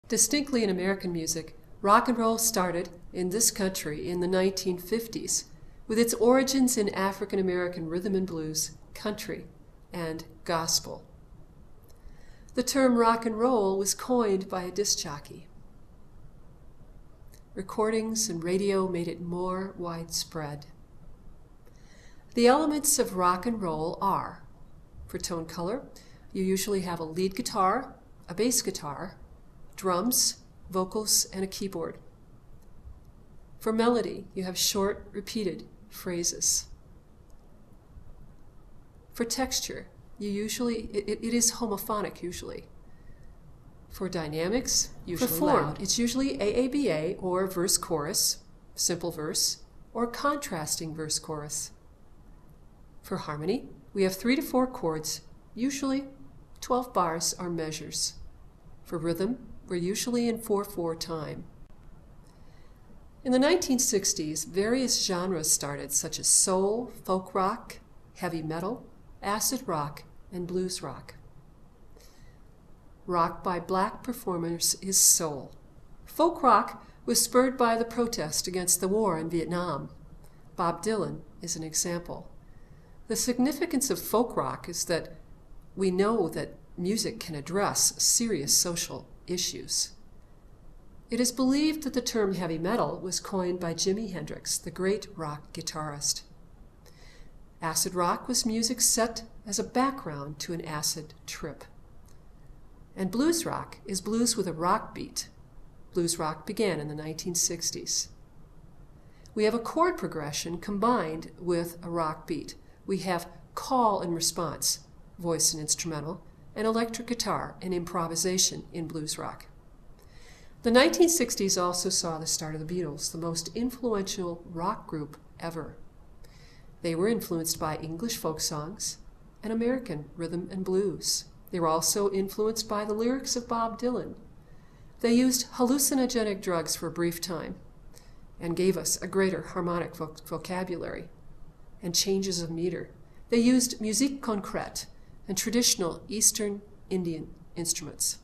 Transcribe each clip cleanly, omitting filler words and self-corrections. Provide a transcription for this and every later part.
Distinctly in American music, rock and roll started in this country in the 1950s, with its origins in African American rhythm and blues, country, and gospel. The term rock and roll was coined by a disc jockey. Recordings and radio made it more widespread. The elements of rock and roll are, for tone color, you usually have a lead guitar, a bass guitar, drums, vocals, and a keyboard. For melody, you have short, repeated phrases. For texture, it is homophonic usually. For dynamics, usually for form, loud. It's usually AABA or verse-chorus, simple verse, or contrasting verse-chorus. For harmony, we have 3 to 4 chords, usually 12 bars or measures. For rhythm, we're usually in 4/4 time. In the 1960s, various genres started, such as soul, folk rock, heavy metal, acid rock, and blues rock. Rock by black performers is soul. Folk rock was spurred by the protest against the war in Vietnam. Bob Dylan is an example. The significance of folk rock is that we know that music can address serious social issues. It is believed that the term heavy metal was coined by Jimi Hendrix, the great rock guitarist. Acid rock was music set as a background to an acid trip. And blues rock is blues with a rock beat. Blues rock began in the 1960s. We have a chord progression combined with a rock beat. We have call and response, voice and instrumental, and electric guitar and improvisation in blues rock. The 1960s also saw the start of the Beatles, the most influential rock group ever. They were influenced by English folk songs and American rhythm and blues. They were also influenced by the lyrics of Bob Dylan. They used hallucinogenic drugs for a brief time and gave us a greater harmonic vocabulary and changes of meter. They used musique concrète and traditional Eastern Indian instruments.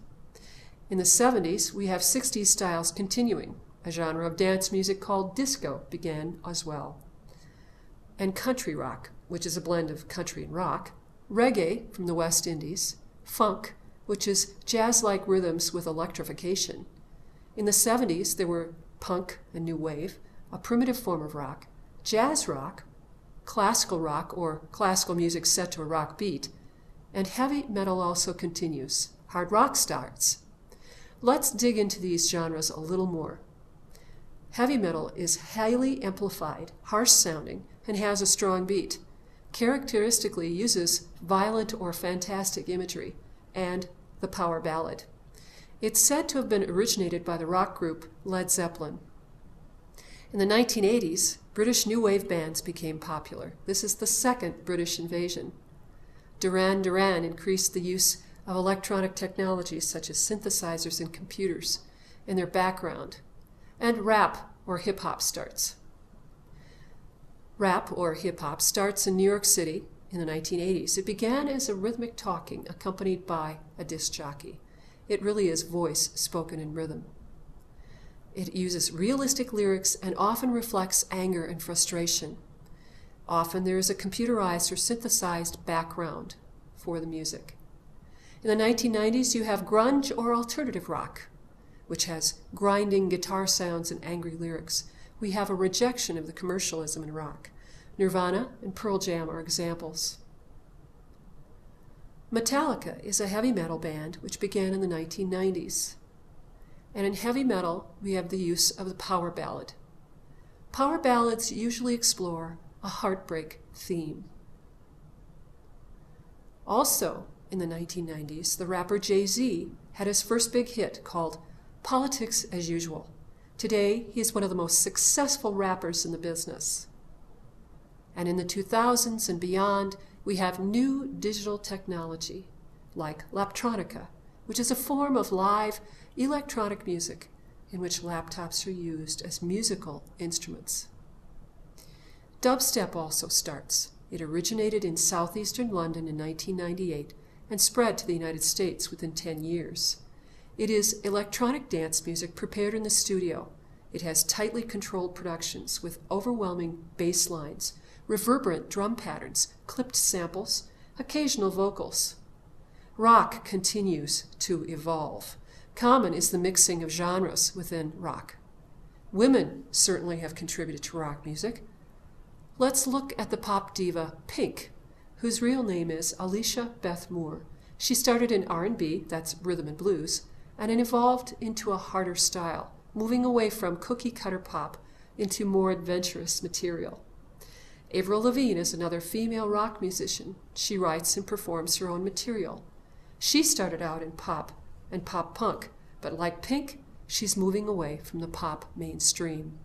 In the 70s, we have 60s styles continuing. A genre of dance music called disco began as well. And country rock, which is a blend of country and rock, reggae from the West Indies, funk, which is jazz-like rhythms with electrification. In the 70s, there were punk and new wave, a primitive form of rock, jazz rock, classical rock or classical music set to a rock beat, and heavy metal also continues. Hard rock starts. Let's dig into these genres a little more. Heavy metal is highly amplified, harsh sounding, and has a strong beat. Characteristically uses violent or fantastic imagery and the power ballad. It's said to have been originated by the rock group Led Zeppelin. In the 1980s, British new wave bands became popular. This is the second British invasion. Duran Duran increased the use of electronic technologies such as synthesizers and computers in their background, and rap or hip-hop starts. Rap or hip-hop starts in New York City in the 1980s. It began as a rhythmic talking accompanied by a disc jockey. It really is voice spoken in rhythm. It uses realistic lyrics and often reflects anger and frustration. Often there is a computerized or synthesized background for the music. In the 1990s, you have grunge or alternative rock, which has grinding guitar sounds and angry lyrics. We have a rejection of the commercialism in rock. Nirvana and Pearl Jam are examples. Metallica is a heavy metal band which began in the 1990s. And in heavy metal, we have the use of the power ballad. Power ballads usually explore a heartbreak theme. Also, in the 1990s, the rapper Jay-Z had his first big hit called Politics as Usual. Today, he is one of the most successful rappers in the business. And in the 2000s and beyond, we have new digital technology like Laptronica, which is a form of live electronic music in which laptops are used as musical instruments. Dubstep also starts. It originated in southeastern London in 1998 and spread to the United States within 10 years. It is electronic dance music prepared in the studio. It has tightly controlled productions with overwhelming bass lines, reverberant drum patterns, clipped samples, occasional vocals. Rock continues to evolve. Common is the mixing of genres within rock. Women certainly have contributed to rock music. Let's look at the pop diva Pink, whose real name is Alicia Beth Moore. She started in R&B, that's rhythm and blues, and it evolved into a harder style, moving away from cookie-cutter pop into more adventurous material. Avril Lavigne is another female rock musician. She writes and performs her own material. She started out in pop and pop punk, but like Pink, she's moving away from the pop mainstream.